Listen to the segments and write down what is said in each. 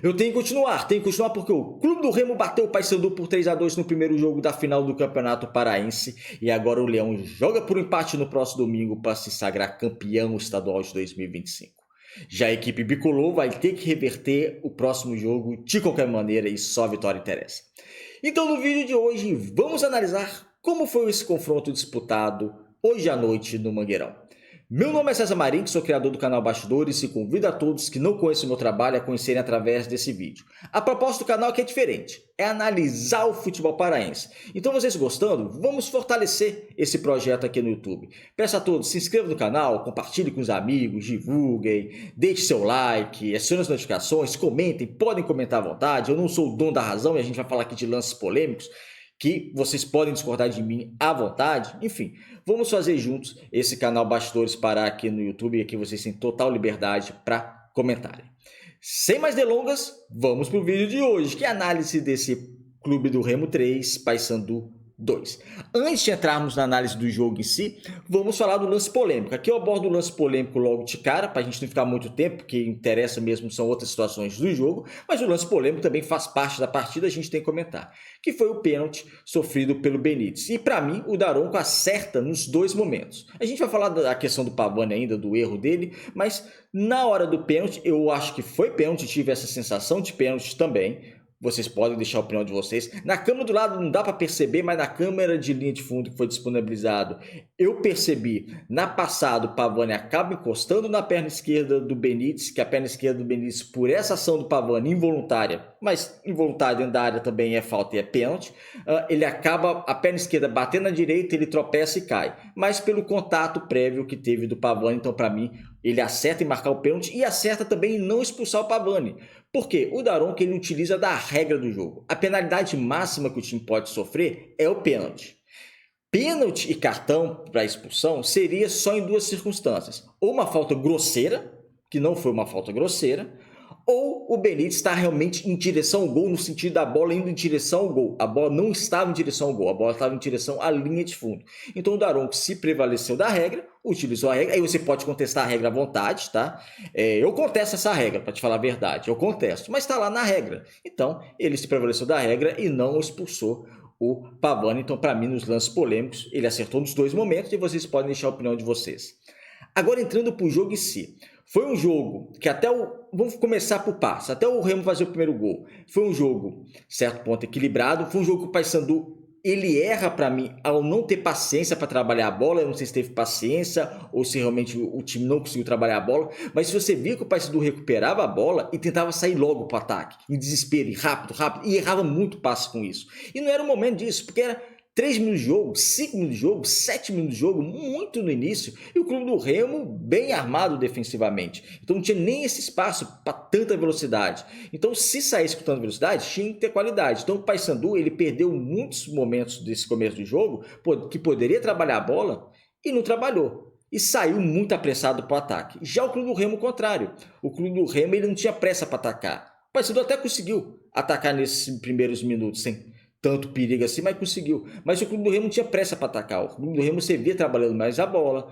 Eu tenho que continuar porque o Clube do Remo bateu o Paysandu por 3-2 no primeiro jogo da final do Campeonato Paraense e agora o Leão joga por empate no próximo domingo para se sagrar campeão estadual de 2025. Já a equipe bicolor vai ter que reverter o próximo jogo de qualquer maneira e só a vitória interessa. Então no vídeo de hoje vamos analisar como foi esse confronto disputado hoje à noite no Mangueirão. Meu nome é César Marim, sou criador do canal Bastidores e convido a todos que não conhecem o meu trabalho a conhecerem através desse vídeo. A proposta do canal aqui é diferente, é analisar o futebol paraense. Então vocês gostando, vamos fortalecer esse projeto aqui no YouTube. Peço a todos, se inscrevam no canal, compartilhem com os amigos, divulguem, deixem seu like, acionem as notificações, comentem, podem comentar à vontade. Eu não sou o dono da razão e a gente vai falar aqui de lances polêmicos, que vocês podem discordar de mim à vontade. Enfim, vamos fazer juntos esse canal Bastidores Pará aqui no YouTube e aqui vocês têm total liberdade para comentarem. Sem mais delongas, vamos para o vídeo de hoje, que é a análise desse Clube do Remo 3, Paysandu 2. Antes de entrarmos na análise do jogo em si, vamos falar do lance polêmico. Aqui eu abordo o lance polêmico logo de cara, para a gente não ficar muito tempo, porque interessa mesmo são outras situações do jogo, mas o lance polêmico também faz parte da partida, a gente tem que comentar, que foi o pênalti sofrido pelo Benítez. E para mim, o Daronco acerta nos dois momentos. A gente vai falar da questão do Pavani ainda, do erro dele, mas na hora do pênalti, eu acho que foi pênalti, tive essa sensação de pênalti também. Vocês podem deixar a opinião de vocês. Na câmera do lado não dá para perceber, mas na câmera de linha de fundo que foi disponibilizado, eu percebi, na passada o Pavani acaba encostando na perna esquerda do Benítez, que a perna esquerda do Benítez, por essa ação do Pavani involuntária, mas involuntária dentro da área também é falta e é pênalti, ele acaba, a perna esquerda batendo na direita, ele tropeça e cai. Mas pelo contato prévio que teve do Pavani, então para mim, ele acerta em marcar o pênalti e acerta também em não expulsar o Pavani. Por quê? O Daronco ele utiliza da regra do jogo. A penalidade máxima que o time pode sofrer é o pênalti. Pênalti e cartão para expulsão seria só em duas circunstâncias. Ou uma falta grosseira, que não foi uma falta grosseira, ou o Benítez está realmente em direção ao gol, no sentido da bola indo em direção ao gol. A bola não estava em direção ao gol, a bola estava em direção à linha de fundo. Então o Daronco se prevaleceu da regra, utilizou a regra, aí você pode contestar a regra à vontade, tá? Eu contesto essa regra, para te falar a verdade, eu contesto, mas está lá na regra. Então ele se prevaleceu da regra e não expulsou o Pavani. Então para mim, nos lances polêmicos, ele acertou nos dois momentos e vocês podem deixar a opinião de vocês. Agora entrando para o jogo em si. Foi um jogo que até o... Vamos começar por passo. Até o Remo fazer o primeiro gol. Foi um jogo, certo ponto, equilibrado. Foi um jogo que o Paysandu, ele erra para mim ao não ter paciência para trabalhar a bola. Eu não sei se teve paciência ou se realmente o time não conseguiu trabalhar a bola. Mas se você via que o Paysandu recuperava a bola e tentava sair logo para o ataque, em desespero, e rápido, e errava muito passe com isso. E não era o momento disso, porque era 3 minutos de jogo, 5 minutos de jogo, 7 minutos de jogo, muito no início, e o Clube do Remo bem armado defensivamente. Então não tinha nem esse espaço para tanta velocidade. Então se saísse com tanta velocidade, tinha que ter qualidade. Então o Paysandu, ele perdeu muitos momentos desse começo do jogo, que poderia trabalhar a bola e não trabalhou. E saiu muito apressado para o ataque. Já o Clube do Remo, o contrário. O Clube do Remo ele não tinha pressa para atacar. O Paysandu até conseguiu atacar nesses primeiros minutos, sem tanto perigo assim, mas conseguiu. Mas o Clube do Remo não tinha pressa para atacar. O Clube do Remo você via trabalhando mais a bola,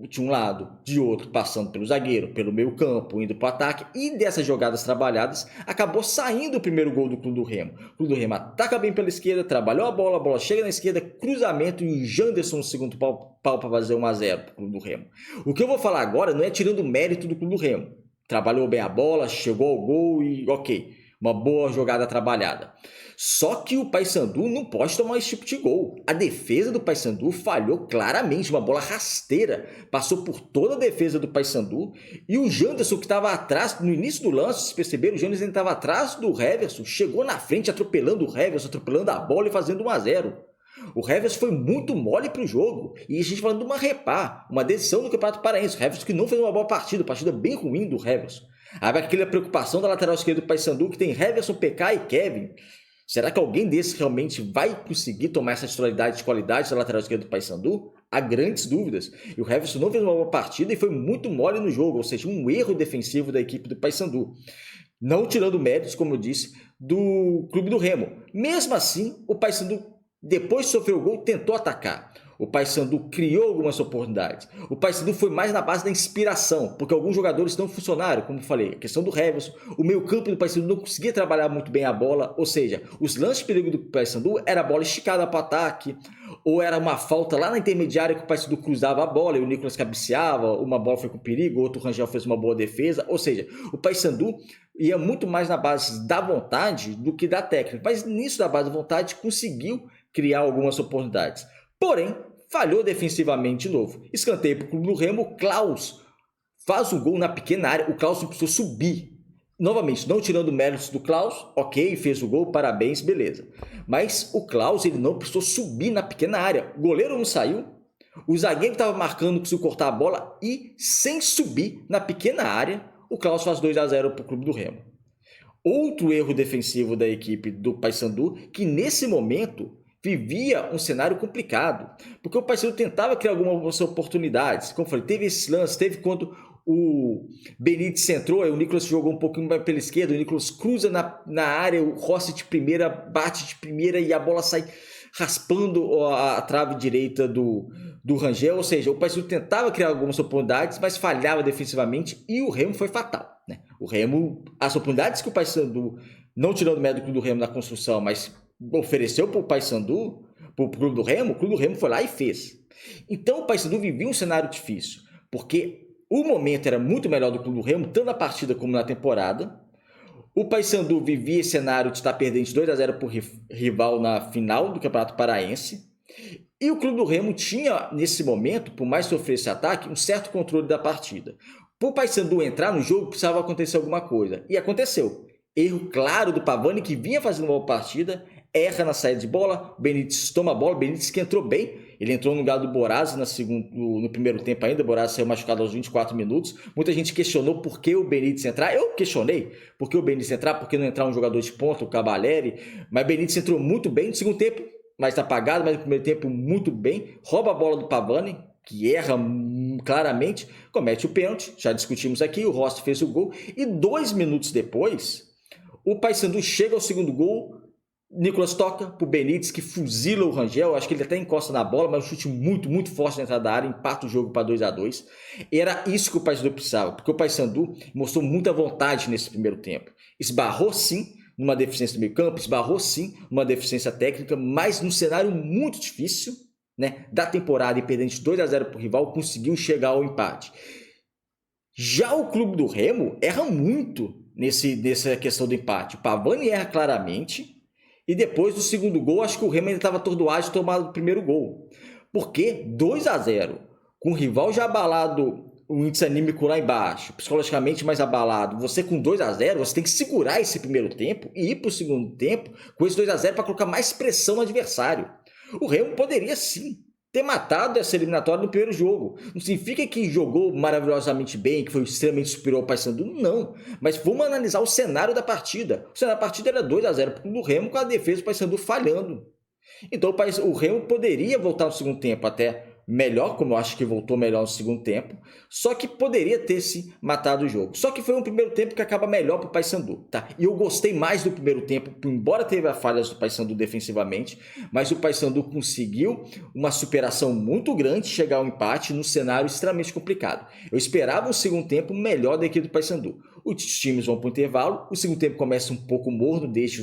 de um lado, de outro, passando pelo zagueiro, pelo meio campo, indo para o ataque. E dessas jogadas trabalhadas, acabou saindo o primeiro gol do Clube do Remo. O Clube do Remo ataca bem pela esquerda, trabalhou a bola chega na esquerda, cruzamento e o Janderson no segundo pau para fazer 1-0 para o Clube do Remo. O que eu vou falar agora não é tirando o mérito do Clube do Remo. Trabalhou bem a bola, chegou ao gol e ok. Uma boa jogada trabalhada. Só que o Paysandu não pode tomar esse tipo de gol. A defesa do Paysandu falhou claramente, uma bola rasteira. Passou por toda a defesa do Paysandu. E o Janderson, que estava atrás, no início do lance, vocês perceberam, o Janderson estava atrás do Heverson, chegou na frente atropelando o Heverson, atropelando a bola e fazendo 1-0. O Heverson foi muito mole para o jogo. E a gente falando de uma uma decisão do Campeonato Paraense. O Heverson que não fez uma boa partida bem ruim do Heverson. Aí aquela preocupação da lateral esquerda do Paysandu, que tem Heverson, PK e Kevin. Será que alguém desses realmente vai conseguir tomar essa titularidade de qualidade da lateral esquerda do Paysandu? Há grandes dúvidas. E o Heverson não fez uma boa partida e foi muito mole no jogo, ou seja, um erro defensivo da equipe do Paysandu. Não tirando méritos, como eu disse, do Clube do Remo. Mesmo assim, o Paysandu, depois de sofrer o gol, tentou atacar. O Paysandu criou algumas oportunidades. O Paysandu foi mais na base da inspiração, porque alguns jogadores não funcionaram, como eu falei, a questão do Heverson. O meio-campo do Paysandu não conseguia trabalhar muito bem a bola, ou seja, os lances de perigo do Paysandu era a bola esticada para o ataque, ou era uma falta lá na intermediária que o Paysandu cruzava a bola e o Nicolas cabeceava, uma bola foi com perigo, outro Rangel fez uma boa defesa, ou seja, o Paysandu ia muito mais na base da vontade do que da técnica, mas nisso da base da vontade conseguiu criar algumas oportunidades. Porém, falhou defensivamente de novo. Escanteio para o Clube do Remo, o Klaus faz um gol na pequena área, o Klaus não precisou subir. Novamente, não tirando méritos do Klaus, ok, fez o gol, parabéns, beleza. Mas o Klaus, ele não precisou subir na pequena área. O goleiro não saiu, o zagueiro estava marcando, conseguiu cortar a bola e, sem subir na pequena área, o Klaus faz 2-0 para o Clube do Remo. Outro erro defensivo da equipe do Paysandu, que nesse momento vivia um cenário complicado, porque o Paysandu tentava criar algumas oportunidades. Como eu falei, teve esse lance, teve quando o Benítez entrou, aí o Nicolas jogou um pouquinho mais pela esquerda, o Nicolas cruza na área, o Rossi de primeira, bate de primeira e a bola sai raspando a trave direita do Rangel, ou seja, o Paysandu tentava criar algumas oportunidades, mas falhava defensivamente e o Remo foi fatal, né? O Remo, as oportunidades que o Paysandu, não tirando o mérito do Remo na construção, mas ofereceu para o Paysandu, para o Clube do Remo, o Clube do Remo foi lá e fez. Então o Paysandu vivia um cenário difícil, porque o momento era muito melhor do Clube do Remo, tanto na partida como na temporada. O Paysandu vivia esse cenário de estar perdendo de 2-0 para o rival na final do Campeonato Paraense. E o Clube do Remo tinha, nesse momento, por mais que sofresse esse ataque, um certo controle da partida. Para o Paysandu entrar no jogo, precisava acontecer alguma coisa. E aconteceu. Erro claro do Pavani, que vinha fazendo uma boa partida, erra na saída de bola, o Benítez toma a bola, o Benítez que entrou bem, ele entrou no lugar do Borazzi no primeiro tempo ainda, o Borazzi saiu machucado aos 24 minutos, muita gente questionou por que o Benítez entrar, eu questionei por que o Benítez entrar, por que não entrar um jogador de ponta, o Cabaleri, mas o Benítez entrou muito bem no segundo tempo, mais apagado, mas no primeiro tempo muito bem, rouba a bola do Pavani, que erra claramente, comete o pênalti, já discutimos aqui, o Rossi fez o gol, e 2 minutos depois, o Paysandu chega ao segundo gol, Nicolas toca para o Benítez, que fuzila o Rangel, acho que ele até encosta na bola, mas um chute muito, muito forte na entrada da área, empata o jogo para 2-2. Era isso que o Paysandu precisava, porque o Paysandu mostrou muita vontade nesse primeiro tempo. Esbarrou sim numa deficiência do meio campo, esbarrou sim numa deficiência técnica, mas num cenário muito difícil, né, da temporada e perdendo de 2-0 para o rival, conseguiu chegar ao empate. Já o Clube do Remo erra muito nessa questão do empate. O Pavani erra claramente, e depois do segundo gol, acho que o Remo ainda estava atordoado de tomar o primeiro gol. Porque 2-0, com o rival já abalado, o índice anímico lá embaixo, psicologicamente mais abalado, você com 2-0, você tem que segurar esse primeiro tempo e ir para o segundo tempo com esse 2-0 para colocar mais pressão no adversário. O Remo poderia sim ter matado essa eliminatória no primeiro jogo. Não significa que jogou maravilhosamente bem, que foi extremamente superior ao Paysandu, não. Mas vamos analisar o cenário da partida. O cenário da partida era 2-0 para o Remo, com a defesa do Paysandu falhando. Então o Remo poderia voltar no segundo tempo até melhor, como eu acho que voltou melhor no segundo tempo, só que poderia ter se matado o jogo. Só que foi um primeiro tempo que acaba melhor para o Paysandu, tá? E eu gostei mais do primeiro tempo, embora teve as falhas do Paysandu defensivamente, mas o Paysandu conseguiu uma superação muito grande, chegar ao empate num cenário extremamente complicado. Eu esperava um segundo tempo melhor da equipe do Paysandu. Os times vão para o intervalo, o segundo tempo começa um pouco morno, deixa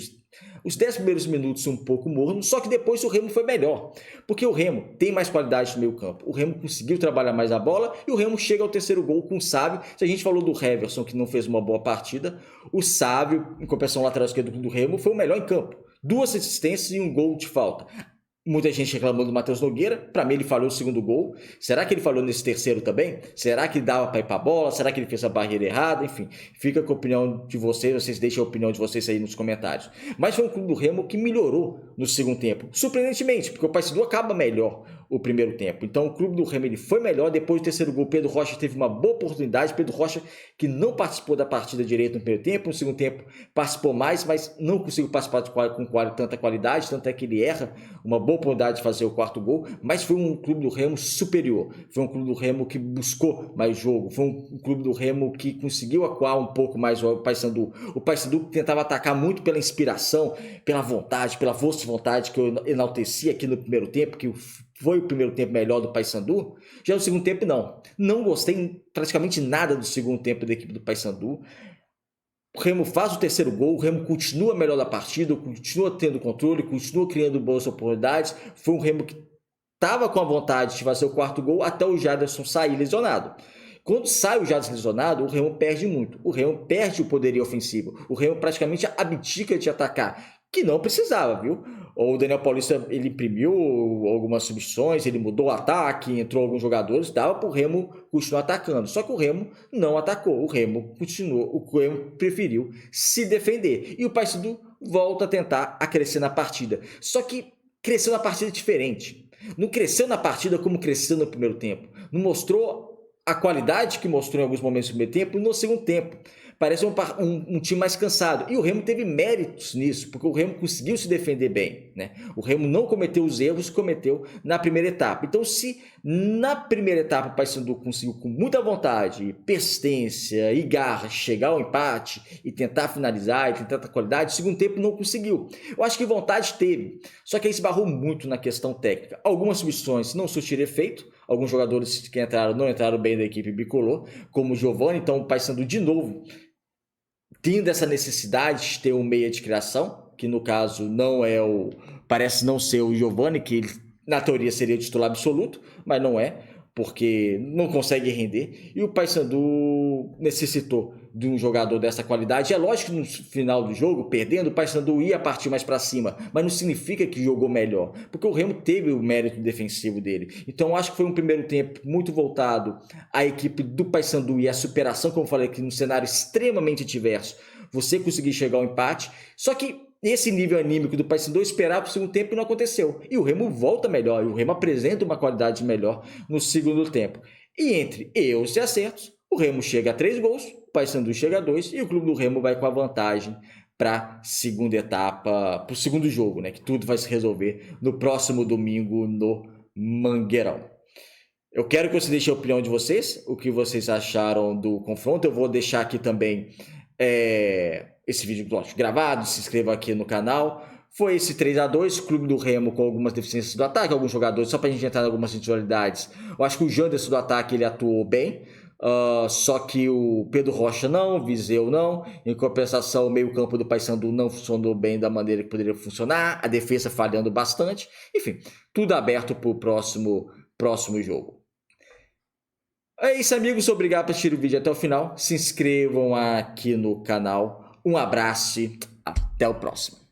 os 10 primeiros minutos um pouco morno, só que depois o Remo foi melhor, porque o Remo tem mais qualidade no meio campo, o Remo conseguiu trabalhar mais a bola e o Remo chega ao terceiro gol com o Sávio. Se a gente falou do Heverson, que não fez uma boa partida, o Sávio, em compensação lateral esquerda do Remo, foi o melhor em campo, 2 assistências e um gol de falta. Muita gente reclamando do Matheus Nogueira, para mim ele falhou o segundo gol. Será que ele falhou nesse terceiro também? Será que dava para ir para a bola? Será que ele fez a barreira errada? Enfim, fica com a opinião de vocês deixem a opinião de vocês aí nos comentários. Mas foi um Clube do Remo que melhorou no segundo tempo, surpreendentemente, porque o Paysandu acaba melhor o primeiro tempo. Então o Clube do Remo ele foi melhor. Depois do terceiro gol, Pedro Rocha teve uma boa oportunidade. Pedro Rocha, que não participou da partida direito no primeiro tempo, no segundo tempo participou mais, mas não conseguiu participar com tanta qualidade, tanto é que ele erra uma boa oportunidade de fazer o quarto gol, mas foi um Clube do Remo superior, foi um Clube do Remo que buscou mais jogo, foi um Clube do Remo que conseguiu acuar um pouco mais o Paysandu. O Paysandu tentava atacar muito pela inspiração, pela vontade, pela força de vontade que eu enalteci aqui no primeiro tempo, que foi o primeiro tempo melhor do Paysandu, já no segundo tempo não gostei praticamente nada do segundo tempo da equipe do Paysandu. O Remo faz o terceiro gol, o Remo continua melhor da partida, continua tendo controle, continua criando boas oportunidades. Foi um Remo que estava com a vontade de fazer o quarto gol até o Jaderson sair lesionado. Quando sai o Jaderson lesionado, o Remo perde muito. O Remo perde o poderio ofensivo. O Remo praticamente abdica de atacar, que não precisava, viu? O Daniel Paulista, ele imprimiu algumas substituições, ele mudou o ataque, entrou alguns jogadores, dava para o Remo continuar atacando. Só que o Remo não atacou, o Remo continuou, o Remo preferiu se defender. E o Paysandu volta a tentar a crescer na partida. Só que cresceu na partida diferente. Não cresceu na partida como cresceu no primeiro tempo. Não mostrou a qualidade que mostrou em alguns momentos no primeiro tempo e no segundo tempo. Parece um time mais cansado. E o Remo teve méritos nisso, porque o Remo conseguiu se defender bem, né? O Remo não cometeu os erros que cometeu na primeira etapa. Então, se na primeira etapa o Paysandu conseguiu com muita vontade, persistência e garra chegar ao empate e tentar finalizar e tentar a qualidade, no segundo tempo não conseguiu. Eu acho que vontade teve, só que aí se barrou muito na questão técnica. Algumas substituições não surtiram efeito, alguns jogadores que entraram não entraram bem da equipe bicolor, como o Giovani. Então o Paysandu de novo tendo essa necessidade de ter um meia de criação, que no caso não é parece não ser o Giovani, que ele, na teoria seria o titular absoluto, mas não é, porque não consegue render. E o Paysandu necessitou de um jogador dessa qualidade. É lógico que no final do jogo, perdendo, o Paysandu ia partir mais para cima, mas não significa que jogou melhor, porque o Remo teve o mérito defensivo dele. Então acho que foi um primeiro tempo muito voltado à equipe do Paysandu e à superação, como eu falei aqui, num cenário extremamente adverso, você conseguir chegar ao empate. Só que esse nível anímico do Paysandu esperava para o segundo tempo e não aconteceu. E o Remo volta melhor, e o Remo apresenta uma qualidade melhor no segundo tempo. E entre erros e acertos, o Remo chega a 3 gols, o Paysandu chega a 2 e o clube do Remo vai com a vantagem para a segunda etapa, para o segundo jogo, né? Que tudo vai se resolver no próximo domingo no Mangueirão. Eu quero que vocês deixem a opinião de vocês, o que vocês acharam do confronto. Eu vou deixar aqui também esse vídeo gravado, se inscreva aqui no canal. Foi esse 3-2, Clube do Remo com algumas deficiências do ataque, alguns jogadores, só para a gente entrar em algumas individualidades. Eu acho que o Janderson do ataque ele atuou bem, só que o Pedro Rocha não, Viseu não. Em compensação, o meio campo do Paysandu não funcionou bem da maneira que poderia funcionar, a defesa falhando bastante. Enfim, tudo aberto para o próximo jogo. É isso, amigos. Obrigado por assistir o vídeo até o final. Se inscrevam aqui no canal. Um abraço e até o próximo.